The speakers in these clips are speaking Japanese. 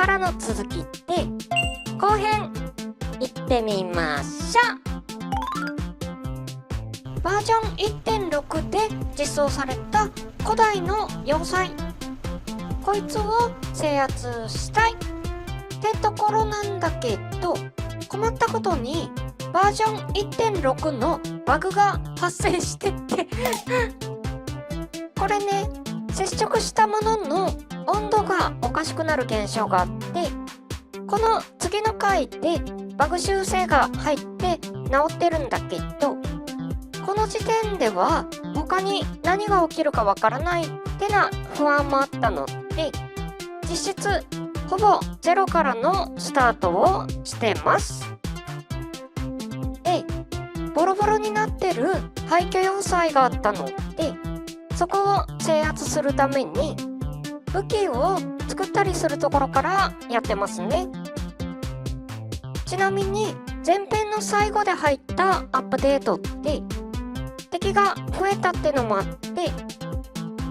からの続きで後編いってみましょう。バージョン 1.6 で実装された古代の要塞、こいつを制圧したいってところなんだけど、困ったことにバージョン 1.6 のバグが発生しててこれね、接触したものの温度がおかしくなる現象があって、この次の回でバグ修正が入って治ってるんだけど、この時点では他に何が起きるかわからないってな不安もあったので、実質ほぼゼロからのスタートをしてます。で、ボロボロになってる廃墟要塞があったので、そこを制圧するために武器を作ったりするところからやってますね。ちなみに前編の最後で入ったアップデートで敵が増えたってのもあって、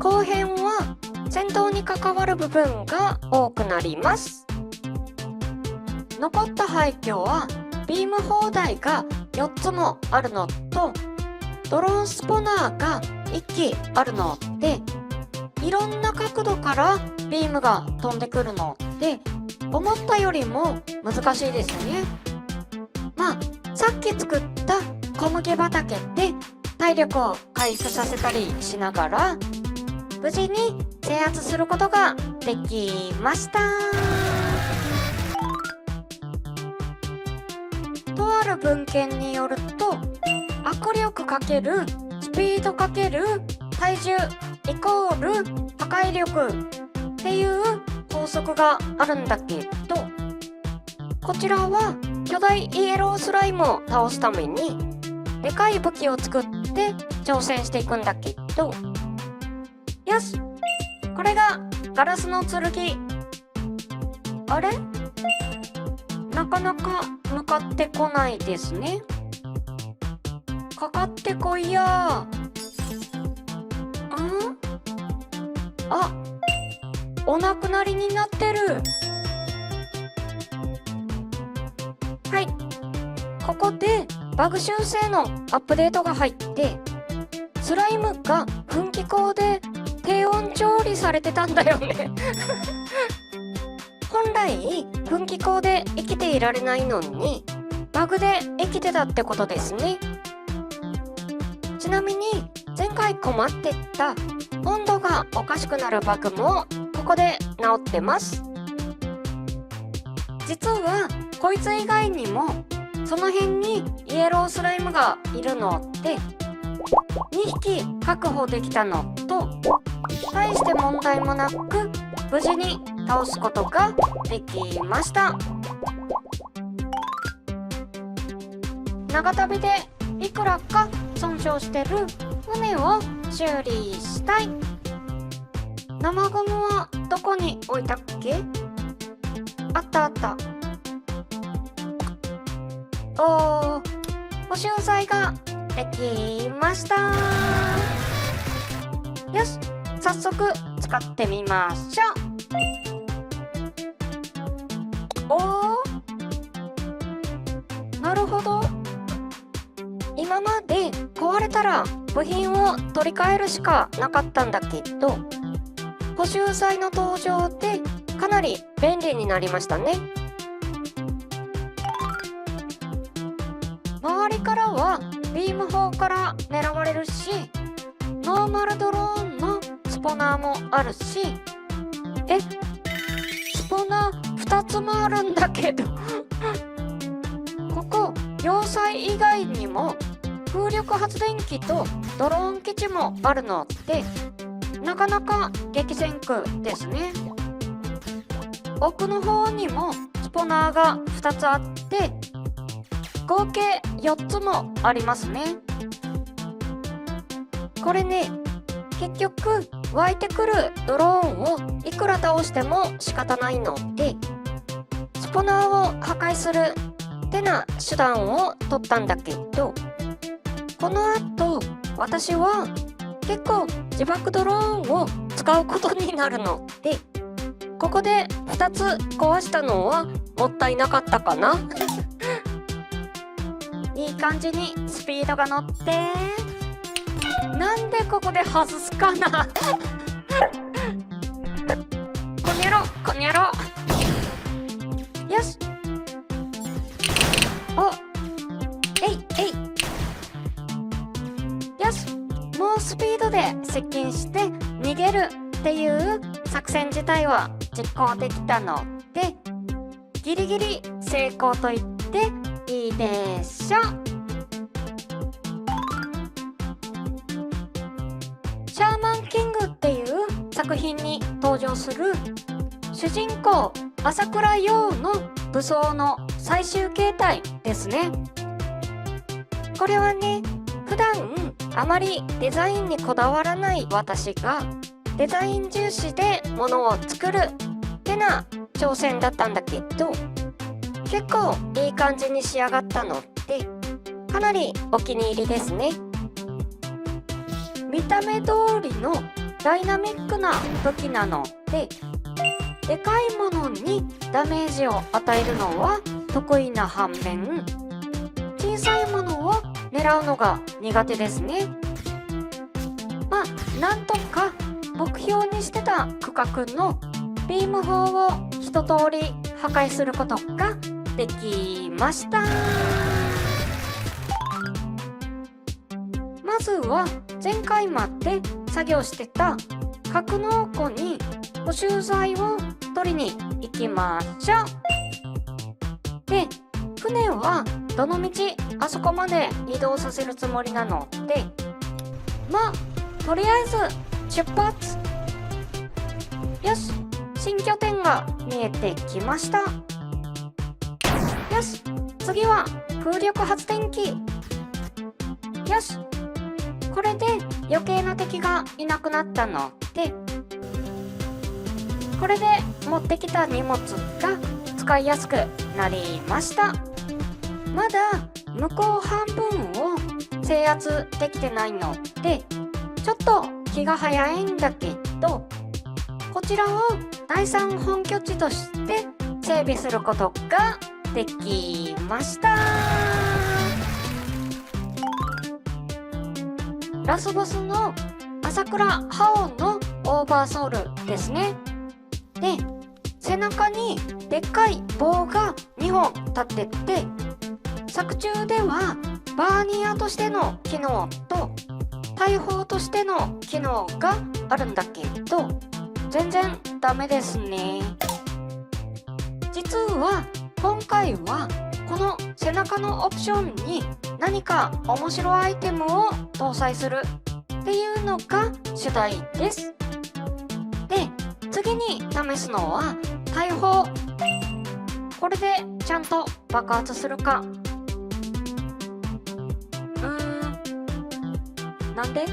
後編は戦闘に関わる部分が多くなります。残った廃墟はビーム砲台が4つもあるのと、ドローンスポナーが1機あるので、いろんな角度からビームが飛んでくるので、思ったよりも難しいですね。まあ、さっき作った小麦畑で体力を回復させたりしながら、無事に制圧することができました。とある文献によると、握力×スピード×体重イコール破壊力っていう法則があるんだけど、こちらは巨大イエロースライムを倒すためにでかい武器を作って挑戦していくんだけど、よし、これがガラスの剣。あれ？なかなか向かってこないですね。かかってこいや。あ、お亡くなりになってる。はい、ここでバグ修正のアップデートが入って、スライムが噴気口で低温調理されてたんだよね本来噴気口で生きていられないのにバグで生きてたってことですね。ちなみに前回困ってた温度がおかしくなるバグもここで治ってます。実はこいつ以外にもその辺にイエロースライムがいるので2匹確保できたのと、大して問題もなく無事に倒すことができました。長旅でいくらか損傷してる船を修理したい。生ゴムはどこに置いたっけ？あったあった。補修材ができました。よし、早速使ってみましょう。なるほど。今まで壊れたら部品を取り替えるしかなかったんだけど、補修材の登場でかなり便利になりましたね。周りからはビーム砲から狙われるし、ノーマルドローンのスポナーもあるし、スポナー2つもあるんだけどここ要塞以外にも風力発電機とドローン基地もあるので、なかなか激戦区ですね。奥の方にもスポナーが2つあって合計4つもありますね。これね、結局湧いてくるドローンをいくら倒しても仕方ないので、スポナーを破壊するってな手段を取ったんだけど、この後私は結構自爆ドローンを使うことになるので、ここで2つ壊したのはもったいなかったかないい感じにスピードが乗って、なんでここで外すかなこにゃろこにゃろ。よし、お、えいえい。よし、もうスピードで接近して逃げるっていう作戦自体は実行できたので、ギリギリ成功と言っていいでしょ。シャーマンキングっていう作品に登場する主人公朝倉陽の武装の最終形態ですね。これはね、普段あまりデザインにこだわらない私がデザイン重視で物を作るってな挑戦だったんだけど、結構いい感じに仕上がったのでかなりお気に入りですね。見た目通りのダイナミックな武器なので、でかいものにダメージを与えるのは得意な反面、小さいものを狙うのが苦手ですね。まあなんとか目標にしてた区画のビーム砲を一通り破壊することができました。まずは前回まで作業してた格納庫に補修材を取りに行きましょう。で、船はどのみちあそこまで移動させるつもりなので、まあとりあえず出発。よし、新拠点が見えてきました。よし、次は風力発電機。よし、これで余計な敵がいなくなったので、これで持ってきた荷物が使いやすくなりました。まだ向こう半分を制圧できてないのでちょっと気が早いんだけど、こちらを第3本拠地として整備することができました。ラスボスの朝倉覇王のオーバーソウルですね。で、背中にでっかい棒が2本立ってて、作中ではバーニアとしての機能と大砲としての機能があるんだけど、全然ダメですね。実は今回はこの背中のオプションに何か面白アイテムを搭載するっていうのが主題です。で、次に試すのは大砲。これでちゃんと爆発するか。なんで？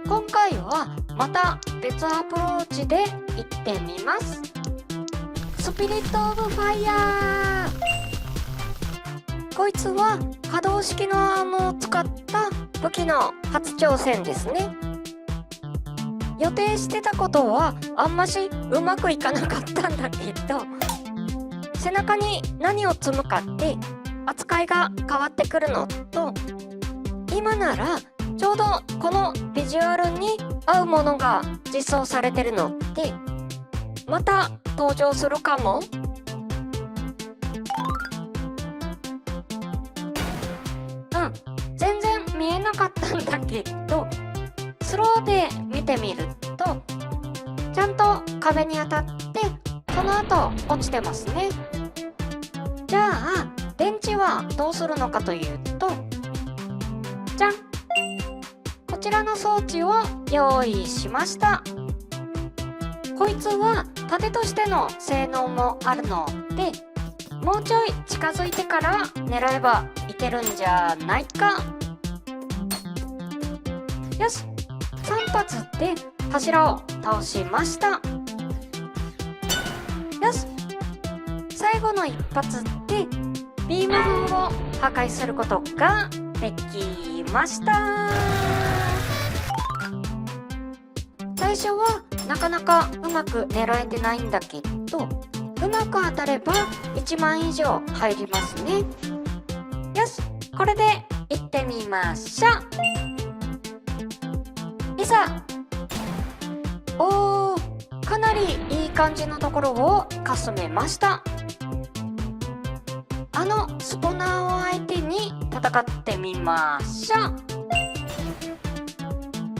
今回はまた別アプローチで行ってみます。スピリットオブファイヤー。こいつは可動式のアームを使った武器の初挑戦ですね。予定してたことはあんましうまくいかなかったんだけど、背中に何を積むかって扱いが変わってくるのと、今ならちょうどこのビジュアルに合うものが実装されてるのでまた登場するかも。全然見えなかったんだけど、スローで見てみるとちゃんと壁に当たってその後落ちてますね。じゃあ電池はどうするのかというと、じゃん、こちらの装置を用意しました。こいつは盾としての性能もあるので、もうちょい近づいてから狙えばいけるんじゃないか。よし、3発で柱を倒しました。よし、最後の1発でビーム砲を破壊することができました。最初はなかなかうまく狙えてないんだけど、うまく当たれば1万以上入りますね。よし、これで行ってみましょう。いざ。おー、かなりいい感じのところをかすめました。あのスポナーを相手に戦ってみましょう。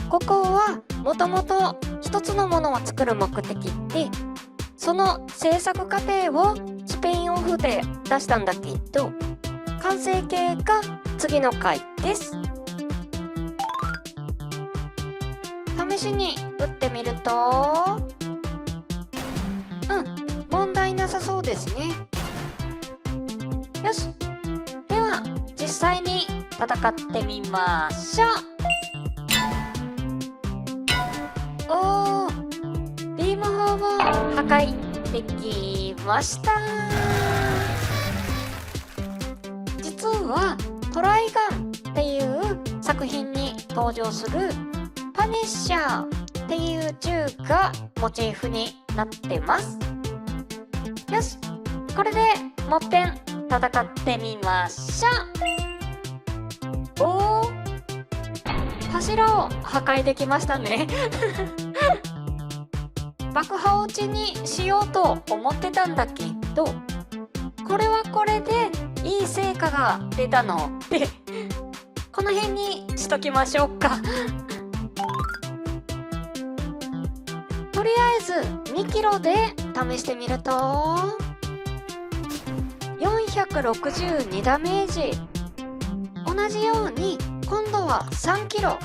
ここはもともと一つのものを作る目的で、その制作過程をスピンオフで出したんだけど、完成形が次の回です。試しに打ってみると、問題なさそうですね。よし、では実際に戦ってみましょう。おー、ビーム砲を破壊できました。実はトライガンっていう作品に登場するパニッシャーっていう銃がモチーフになってます。よし、これでもっぺん戦ってみましょう。おー、柱を破壊できましたね。爆破落ちにしようと思ってたんだけど、これはこれでいい成果が出たので、この辺にしときましょうか。とりあえず2キロで試してみると、462ダメージ。同じように今度は3キロ。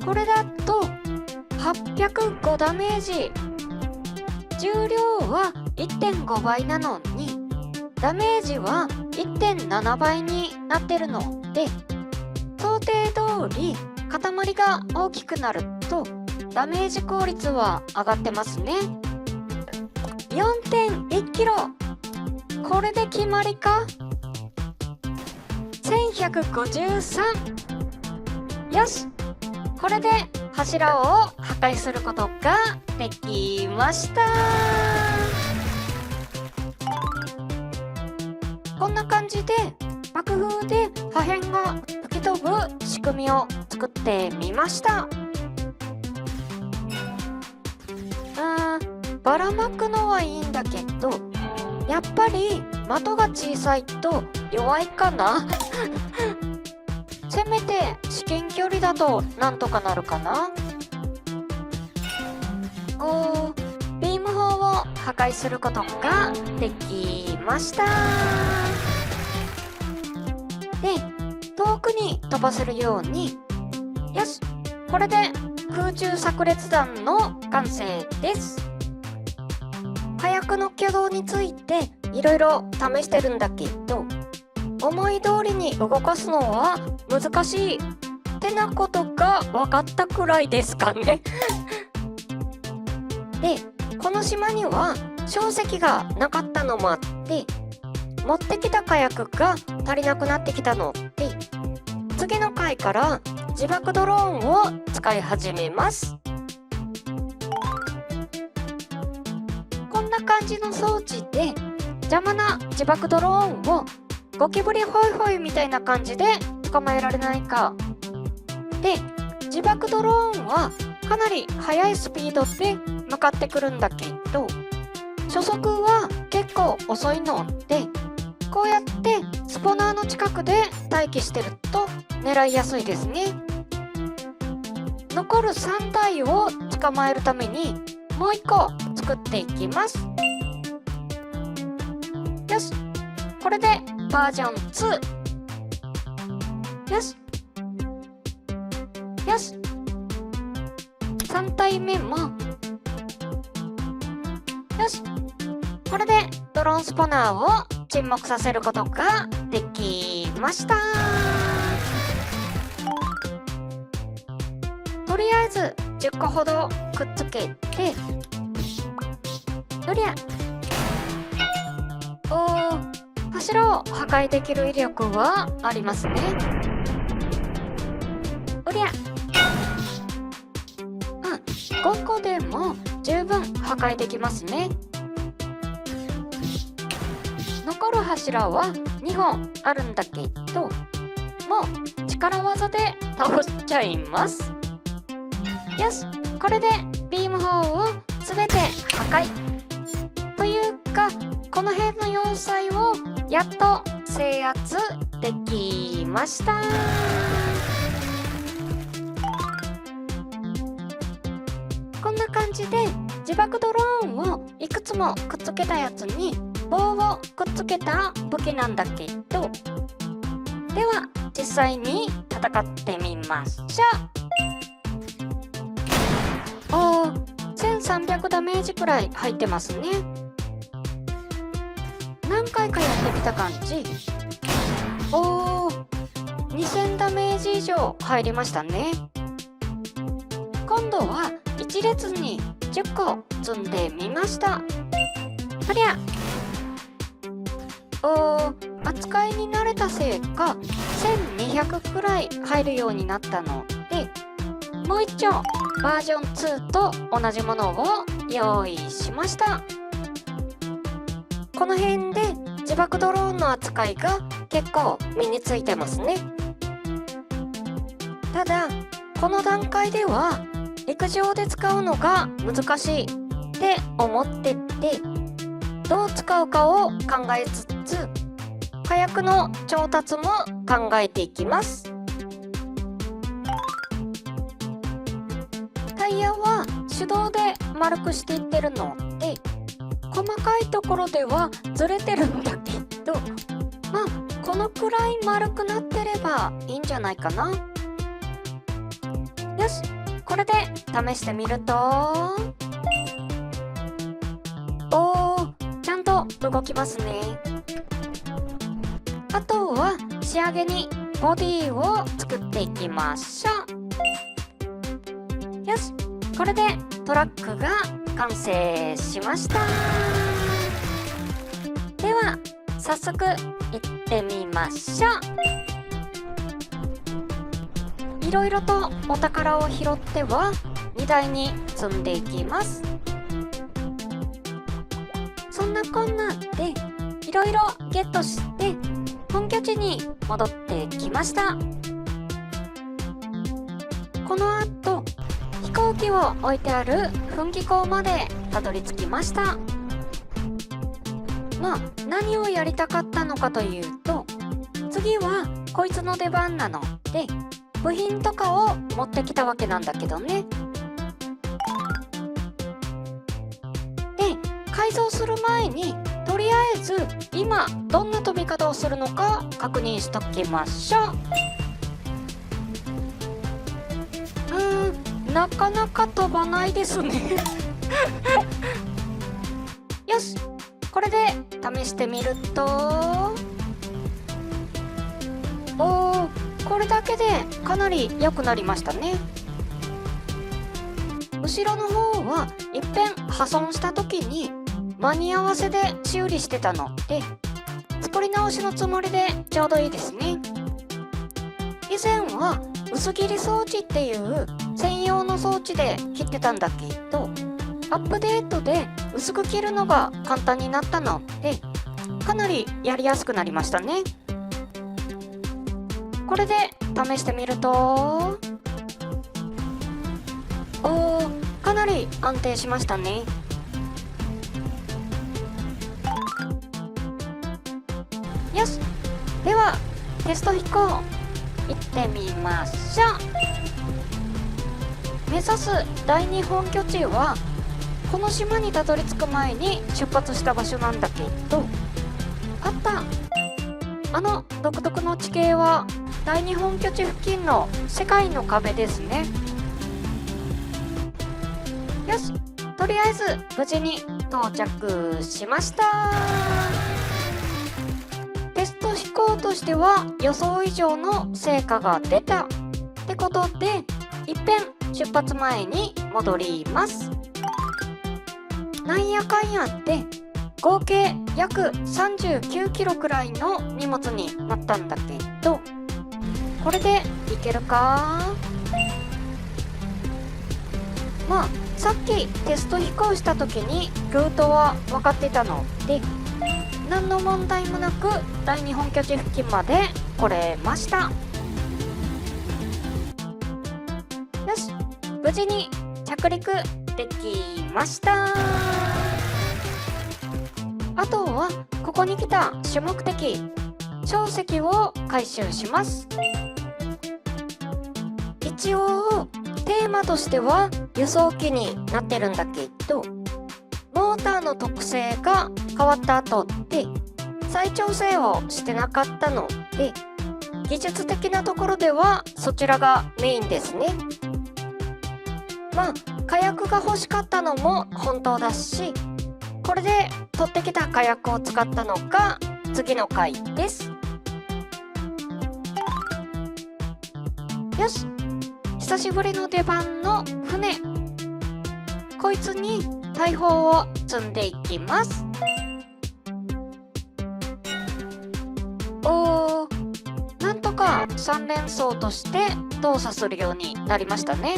これだと805ダメージ。重量は 1.5 倍なのにダメージは 1.7 倍になってるので、想定通り塊が大きくなるとダメージ効率は上がってますね。 4.1 キロ。これで決まりか。1153。よし、これで柱を破壊することができました。こんな感じで爆風で破片が吹き飛ぶ仕組みを作ってみました。ばらまくのはいいんだけど、やっぱり的が小さいと弱いかな。せめて至近距離だとなんとかなるかな。おー、ビーム砲を破壊することができました。で、遠くに飛ばせるように。よし、これで空中炸裂弾の完成です。火薬の挙動についていろいろ試してるんだけど、思い通りに動かすのは難しいってなことが分かったくらいですかね。で、この島には硝石がなかったのもあって、持ってきた火薬が足りなくなってきたので、次の回から自爆ドローンを使い始めます。こんな感じの装置で邪魔な自爆ドローンをゴキブリホイホイみたいな感じで捕まえられないか。で、自爆ドローンはかなり速いスピードで向かってくるんだけど、初速は結構遅いので、こうやってスポナーの近くで待機してると狙いやすいですね。残る3体を捕まえるためにもう1個作っていきます。よし、これでバージョン2。よしよし、3体目も。よし、これでドローンスポナーを沈黙させることができました。とりあえず10個ほどくっつけて、どりゃ、おー、柱を破壊できる威力はありますね。おりゃ、5個でも十分破壊できますね。残る柱は2本あるんだけど、もう力技で倒しちゃいます。よし、これでビーム砲を全て破壊というか、この辺の要塞をやっと制圧できました。こんな感じで自爆ドローンをいくつもくっつけたやつに棒をくっつけた武器なんだけど、では実際に戦ってみましょう。おー、1300ダメージくらい入ってますね。何回かやってみた感じ。おー、2000ダメージ以上入りましたね。今度は1列に10個積んでみました。そりゃ、扱いに慣れたせいか1200くらい入るようになったので、もう一丁バージョン2と同じものを用意しました。この辺で自爆ドローンの扱いが結構身についてますね。ただこの段階では陸上で使うのが難しいって思ってて、どう使うかを考えつつ火薬の調達も考えていきます。タイヤは手動で丸くしていってるので、細かいところではずれてるんだけど、まあこのくらい丸くなってればいいんじゃないかな。よし、これで試してみると、おー、ちゃんと動きますね。あとは仕上げにボディを作っていきましょう。よし、これでトラックが完成しました。では早速行ってみましょう。いろいろとお宝を拾っては荷台に積んでいきます。そんなこんなでいろいろゲットして本拠地に戻ってきました。この後飛行機を置いてある噴気口までたどり着きました。まあ何をやりたかったのかというと、次はこいつの出番なので部品とかを持ってきたわけなんだけどね。で改造する前にとりあえず今どんな飛び方をするのか確認しときましょう。なかなか飛ばないですねよし、これで試してみると、おー、これだけでかなり良くなりましたね。後ろの方はいっぺん破損した時に間に合わせで修理してたので、作り直しのつもりでちょうどいいですね。以前は薄切り装置っていう専用の装置で切ってたんだけど、アップデートで薄く切るのが簡単になったのでかなりやりやすくなりましたね。これで試してみると、おー、かなり安定しましたね。よし、ではテスト飛行行ってみましょう。目指す第2本拠地はこの島にたどり着く前に出発した場所なんだけど、あった、あの独特の地形は第2本拠地付近の世界の壁ですね。よし、とりあえず無事に到着しました。テスト飛行としては予想以上の成果が出たってことで、いっぺん出発前に戻ります。なんやかんやって合計約39キロくらいの荷物になったんだけど、これでいけるか？まあさっきテスト飛行した時にルートは分かってたので、何の問題もなく第2本拠地付近まで来れました。よし、無事に着陸できました。あとはここに来た主目的小石を回収します。一応テーマとしては輸送機になってるんだけど、モーターの特性が変わった後で再調整をしてなかったので、技術的なところではそちらがメインですね。まあ火薬が欲しかったのも本当だし、これで取ってきた火薬を使ったのが次の回です。よし、久しぶりの出番の船、こいつに大砲を積んでいきます。なんとか3連装として動作するようになりましたね。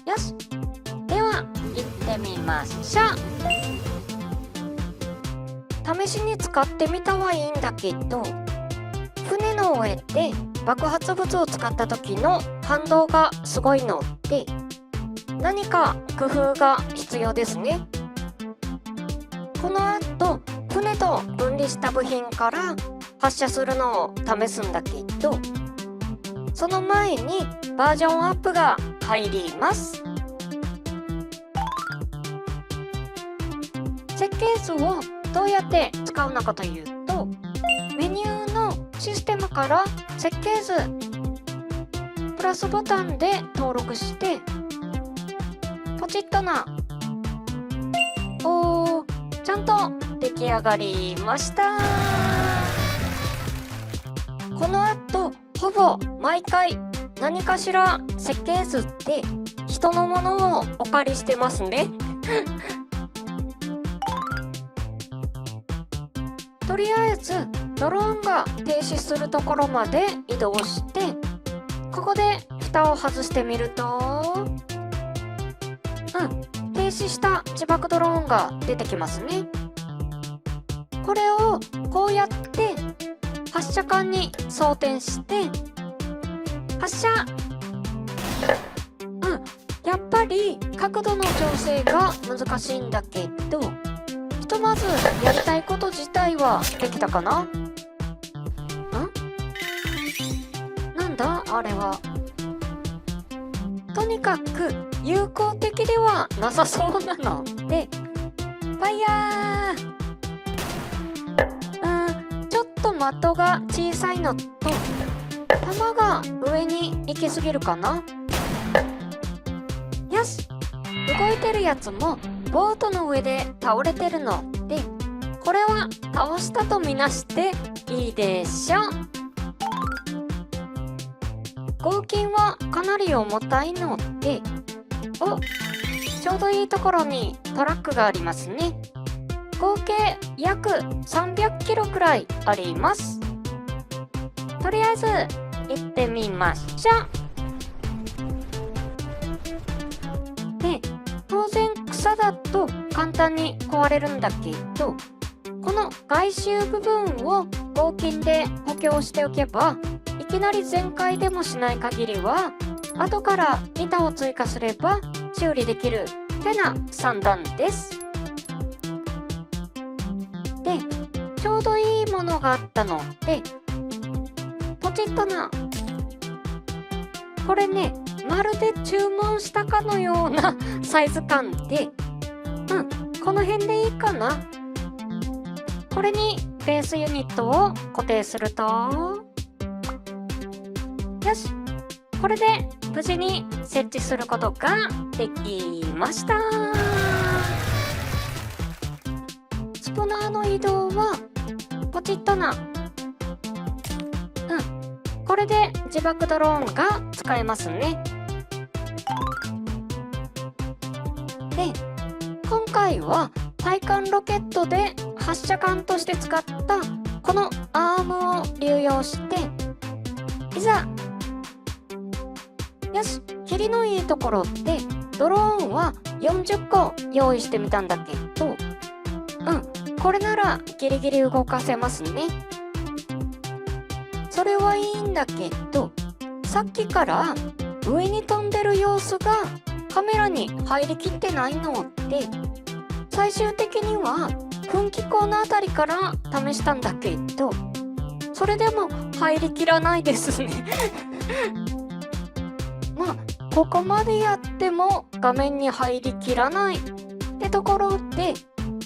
よし、では行ってみましょう。試しに使ってみたはいいんだけど、船の上で爆発物を使った時の反動がすごいので、何か工夫が必要ですね。この後船と分離した部品から発射するのを試すんだけど、その前にバージョンアップが入ります。設計図をどうやって使うのかというと、メニューのシステムから設計図プラスボタンで登録してポチッとな。ちゃんと出来上がりました。この後ほぼ毎回何かしら設計図って人のものをお借りしてますね。とりあえずドローンが停止するところまで移動して、ここで蓋を外してみると、停止した自爆ドローンが出てきますね。これをこうやって発射管に装填して発射。やっぱり角度の調整が難しいんだけど、ひとまずやりたいこと自体はできたかな。なんだあれは。とにかく有効的ではなさそうなので、ファイヤー。ちょっと的が小さいのと弾が上に行き過ぎるかな。よし、動いてるやつもボートの上で倒れてるので、これは倒したとみなしていいでしょう。合金はかなり重たいので、ちょうどいいところにトラックがありますね。合計約300キロくらいあります。とりあえず行ってみましょう。で、当然草だと簡単に壊れるんだけど、この外周部分を合金で補強しておけば、いきなり全開でもしない限りは後から板を追加すれば修理できるってな算段です。で、ちょうどいいものがあったのでポチッとな。これね、まるで注文したかのようなサイズ感で、この辺でいいかな。これにベースユニットを固定すると、よし、これで無事に設置することができました。スポナーの移動はポチッとな。これで自爆ドローンが使えますね。で、今回は対艦ロケットで発射管として使ったこのアームを流用して、いざ。よし、霧のいいところってドローンは40個用意してみたんだけど、これならギリギリ動かせますね。それはいいんだけど、さっきから上に飛んでる様子がカメラに入りきってないので、最終的には噴気口のあたりから試したんだけど、それでも入りきらないですねまあここまでやっても画面に入りきらないってところで、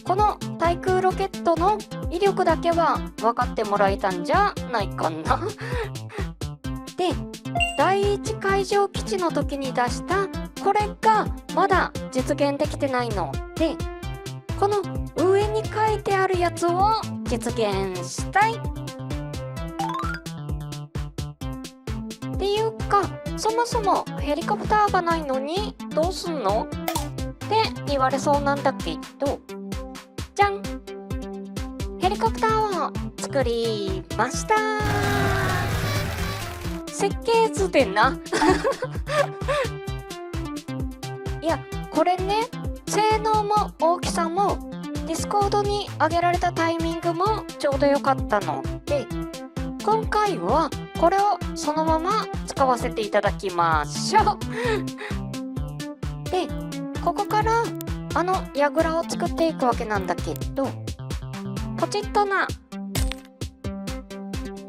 この対空ロケットの威力だけは分かってもらえたんじゃないかなで、第一海上基地の時に出したこれがまだ実現できてないので、この上に書いてあるやつを実現したいっていうか、そもそもヘリコプターがないのにどうすんのって言われそうなんだけど、じゃん、ヘリコプターを作りました。設計図でないや、これね、性能も大きさもディスコードに上げられたタイミングもちょうど良かったので、今回はこれをそのまま使わせていただきましょうで、ここから櫓を作っていくわけなんだけど、ポチッとな。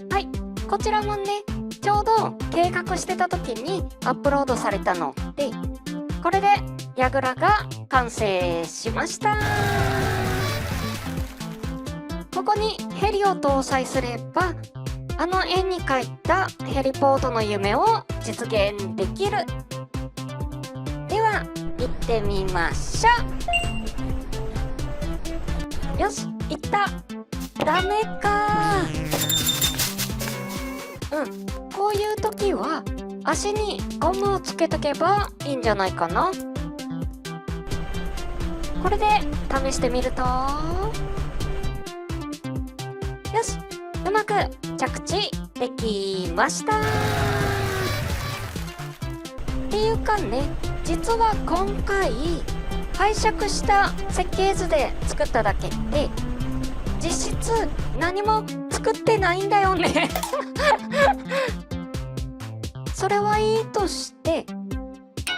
はい、こちらもね、ちょうど計画してた時にアップロードされたので、これで櫓が完成しました。ここにヘリを搭載すれば、絵に描いたヘリポートの夢を実現できる。では行ってみましょう。よし、行った。ダメか。こういう時は足にゴムをつけとけばいいんじゃないかな。これで試してみると、よし、うまく着地できました。っていうかね、実は今回拝借した設計図で作っただけで、実質何も作ってないんだよねそれはいいとして、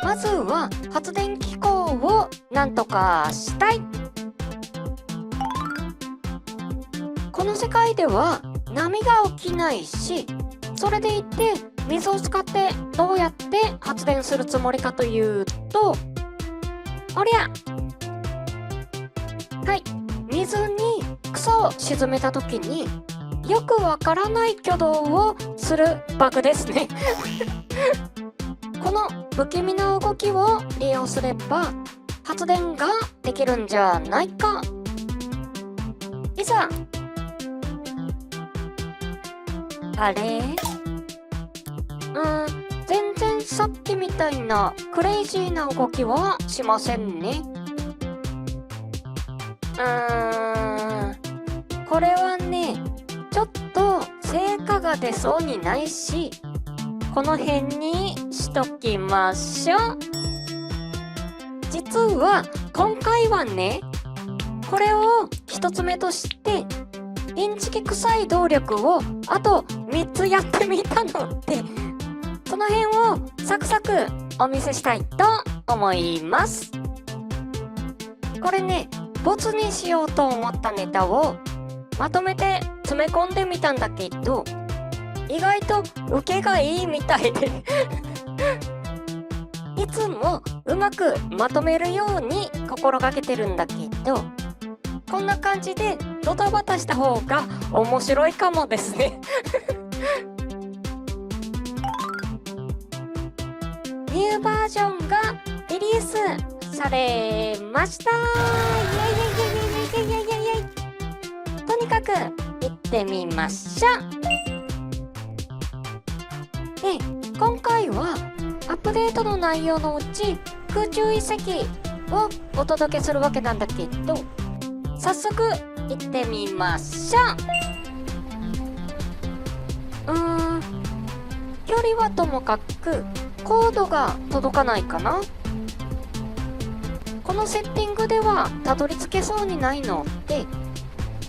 まずは発電機構をなんとかしたい。この世界では波が起きないし、それでいて水を使ってどうやって発電するつもりかというと、おりゃ、はい、水に草を沈めた時によくわからない挙動をするバグですねこの不気味な動きを利用すれば発電ができるんじゃないか。いざ。あれ？全然さっきみたいなクレイジーな動きはしませんね。これはね、ちょっと成果が出そうにないし、この辺にしときましょう。実は今回はね、これを一つ目としてインチキ臭い動力をあと3つやってみたので、その辺をサクサクお見せしたいと思います。これね、ボツにしようと思ったネタをまとめて詰め込んでみたんだけど、意外と受けがいいみたいでいつもうまくまとめるように心がけてるんだけど、こんな感じでドタバタした方が面白いかもですねニューバージョンがリリースされました。イエイイエイイエイイエイイエイイエイイエイ。とにかく行ってみましょう。で、今回はアップデートの内容のうち空中遺跡をお届けするわけなんだけど、早速行ってみましょう。距離はともかくコードが届かないかな。このセッティングではたどり着けそうにないので、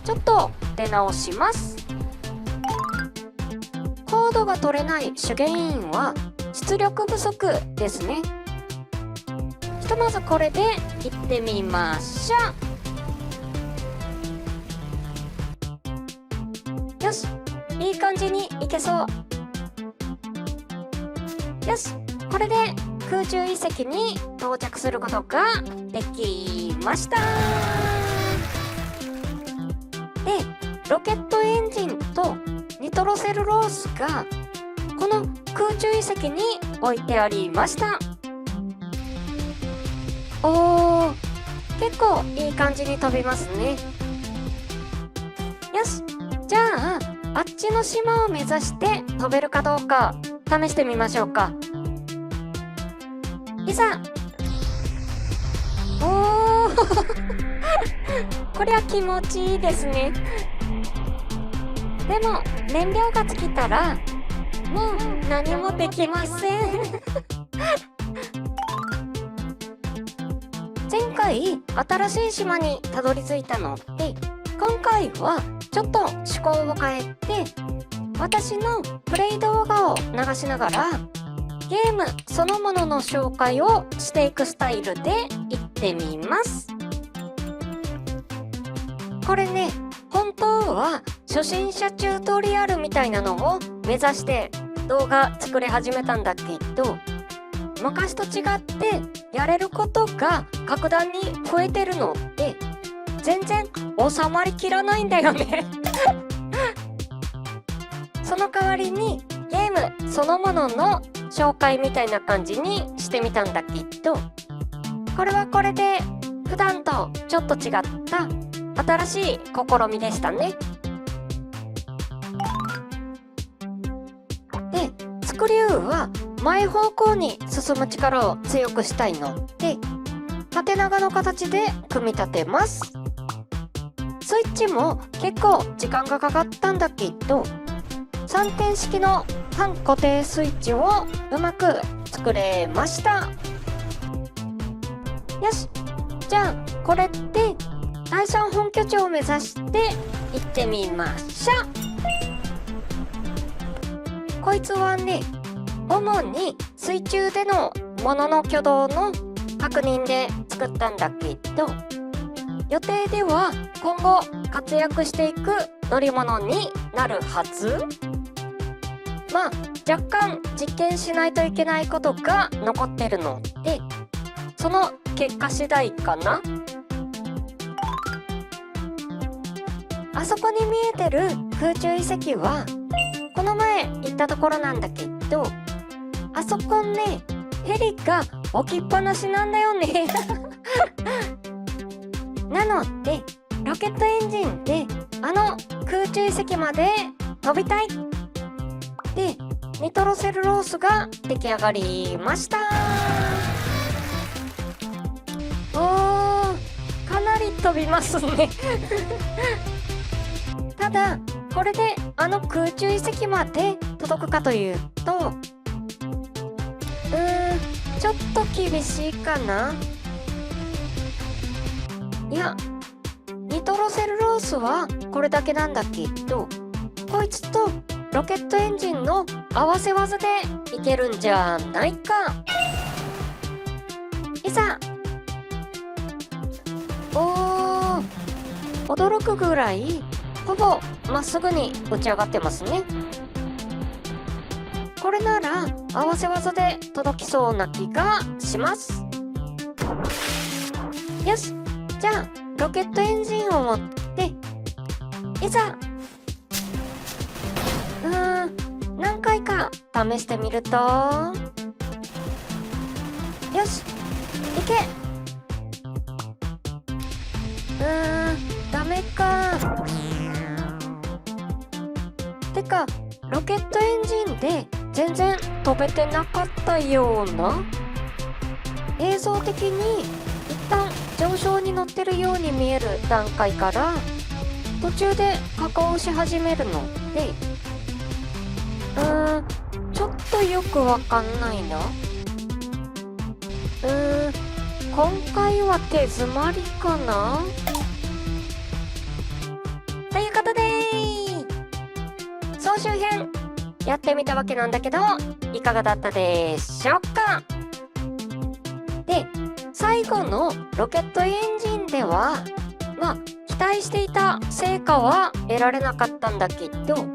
ちょっと出直します。コードが取れない主原因は出力不足ですね。ひとまずこれでいってみましょう。よし、いい感じにいけそう。よし、これで空中遺跡に到着することができました。で、ロケットエンジンとニトロセルロースがこの空中遺跡に置いてありました。おー、結構いい感じに飛びますね。よし、じゃああっちの島を目指して飛べるかどうか試してみましょうか。いざ。おーこりゃ気持ちいいですね。でも燃料が尽きたらもう何もできません前回新しい島にたどり着いたので、今回はちょっと趣向を変えて私のプレイ動画を流しながらゲームそのものの紹介をしていくスタイルでいってみます。これね、本当は初心者チュートリアルみたいなのを目指して動画作り始めたんだけど、昔と違ってやれることが格段に増えてるので全然収まりきらないんだよねその代わりにゲームそのものの紹介みたいな感じにしてみたんだけど、これはこれで普段とちょっと違った新しい試みでしたね。で、スクリューは前方向に進む力を強くしたいので縦長の形で組み立てます。スイッチも結構時間がかかったんだけど3点式の半固定スイッチをうまく作れました。よし、じゃあこれって第3本拠地を目指して行ってみましょう。こいつはね、主に水中でのものの挙動の確認で作ったんだけど、予定では今後活躍していく乗り物になるはず。まあ若干実験しないといけないことが残ってるのでその結果次第かな。あそこに見えてる空中遺跡はこの前行ったところなんだけど、あそこね、ヘリが置きっぱなしなんだよねなのでロケットエンジンであの空中遺跡まで飛びたいで、ニトロセルロースが出来上がりました。おー、かなり飛びますねただこれであの空中遺跡まで届くかというとちょっと厳しいかな。いや、ニトロセルロースはこれだけなんだけどこいつとロケットエンジンの合わせ技でいけるんじゃないか。いざ。おー、驚くぐらいほぼまっすぐに打ち上がってますね。これなら合わせ技で届きそうな気がします。よし、じゃあロケットエンジンを持っていざ。何回か試してみると、よし、いけ。ダメか。てかロケットエンジンで全然飛べてなかったような。映像的に一旦上昇に乗ってるように見える段階から途中で下降し始めるのでちょっとよくわかんないな。今回は手詰まりかな。ということで、総集編やってみたわけなんだけど、いかがだったでしょうか。で、最後のロケットエンジンでは、期待していた成果は得られなかったんだけど、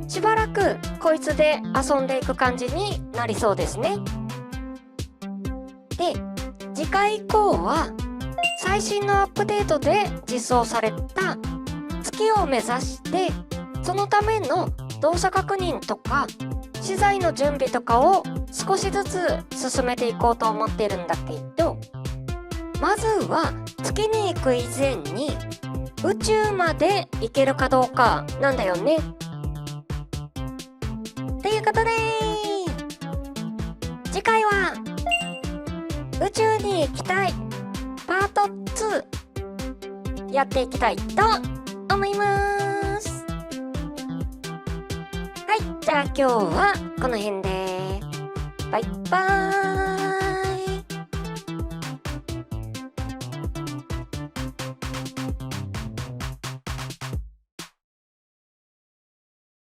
しばらくこいつで遊んでいく感じになりそうですね。で、次回以降は最新のアップデートで実装された月を目指して、そのための動作確認とか資材の準備とかを少しずつ進めていこうと思ってるんだけど、まずは月に行く以前に宇宙まで行けるかどうかなんだよね。ということで、次回は宇宙に行きたいパート2やっていきたいと思います。はい、じゃあ今日はこの辺でバイバーイ。